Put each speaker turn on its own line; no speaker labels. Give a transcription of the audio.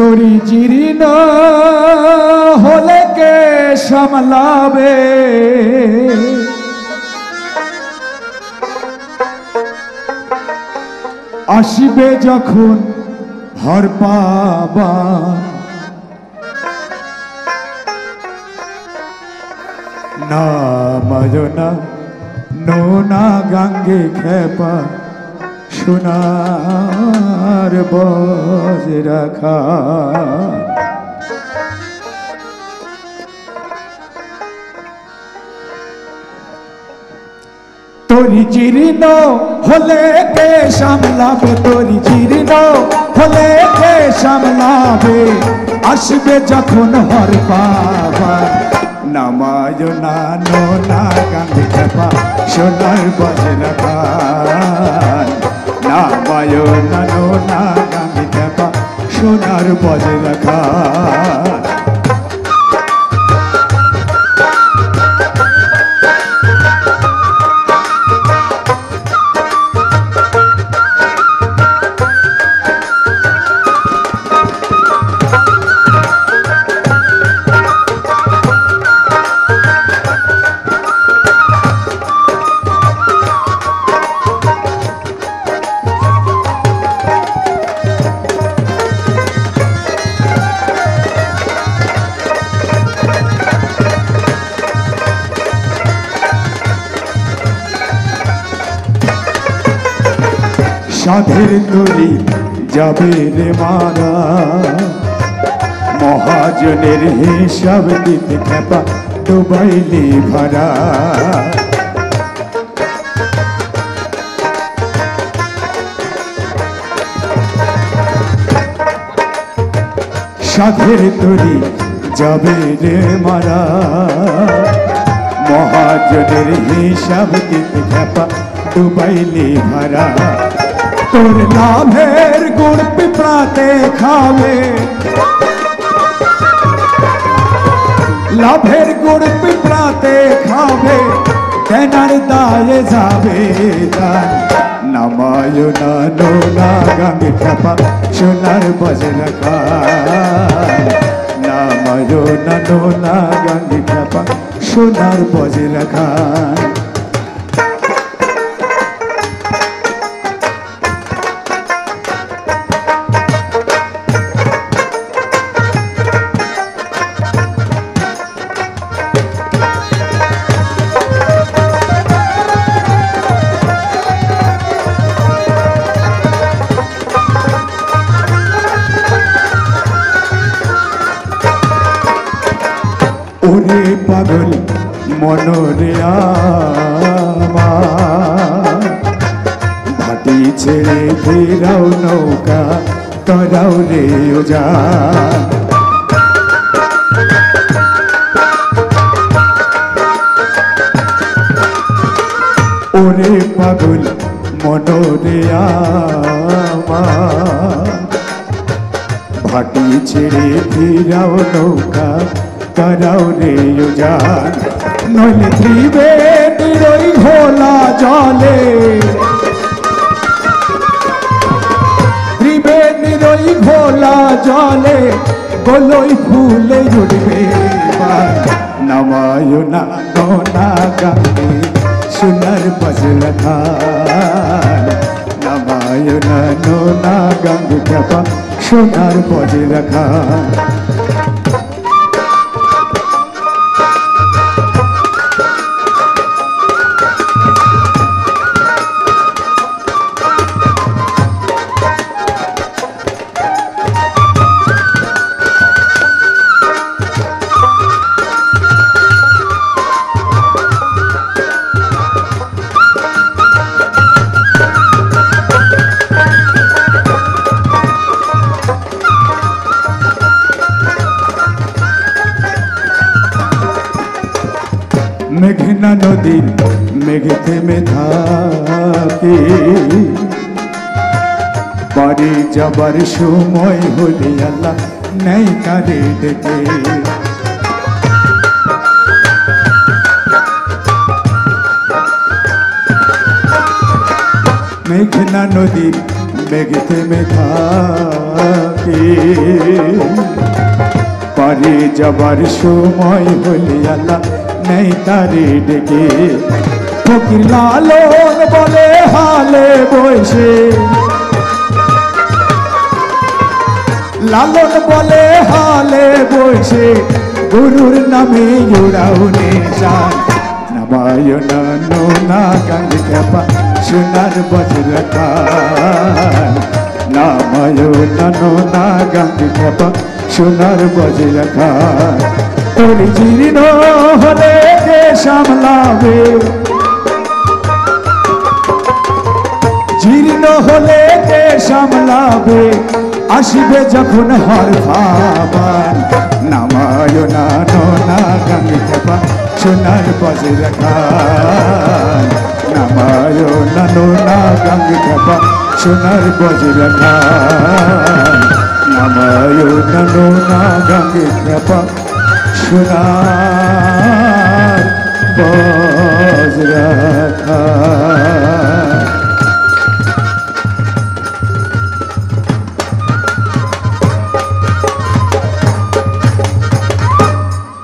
তোরি জীর্ণ হলে কে সামলাবে, আসিবে যখন হর পাবা, না মজনা নোনা গাঙ্গে খেপা সোনার বজ রাখা। তোরি জীর্ণ হলে কে সামলাবে, তোরি জীর্ণ হলে কে সামলাবে, আসবে যখন হর পাবা, নামায় না নোনা গাঙ্গে খেপা সোনার বজ রাখা, নামায় না নোনা গাঙ্গে খেপা সোনার বজ রাখা। সাধের তরি যাবে রে মারা, মহাজনের হিসাব দিতে খেপা ডুবাইলি ভাড়া, সাধের তরি যাবে রে মারা, মহাজনের হিসাব দিতে খেপা ডুবাইলি ভাড়া। তোর লাভের গুড় পিঁপড়াতে খাবে, লাভের গুড় পিঁপড়াতে খাবে, কেনার দায়ে যাবে দান, নামায় না নোনা গাঙ্গে খেপা সোনার বজ রাখা, নামায় না নোনা গাঙ্গে খেপা সোনার বজ রাখা। ওরে পাগল মনরে আমার, ভাটি ছেড়ে ফেরাও নৌকা তরাও রে ওজা, ওরে পাগল মনরে আমার, ভাটি ছেড়ে ফেরাও নৌকা তরাও রে উজান, নইলে ত্রিবেণীর ঘোলা জলে, ত্রিবেণীর ঘোলা জলে গোলই ফুলে উঠবে, নামায় না নোনা গাঙ্গে সোনার বজ রাখা, নামায় না নোনা গাঙ্গে খেপা সোনার বজ রাখা। মেঘনা নদীর মেঘ থেমে থাকে, বাড়ি যাবার সময় হলে আল্লাহ নেই কারে ডেকে, মেঘনা নদীর মেঘ থেমে থাকে, যাবার সময় হলে আল্লাহ নেই তারে ডেকে ফকির লালন বলে হালে বসে লালন বলে হালে বসে গুরুর নামে জোড়াও নিশান নামায় নানো না গাঙ্গ খেপা সোনার বজ্র খান নামায় নানো না গাঙ্গ খেপা সোনার বজ্র খান তোর জীর্ণ হলে কে সামলাবে জীর্ণ হলে কে সামলাবে আসিবে যখন হর ভাবান নামায় নানো না গাঙ্গ খেপা সোনার বজ্র খান নামায় নানো না গাঙ্গ খেপা সোনার বজ্র খান নামায় নানো না গাঙ্গ খেপা সোনার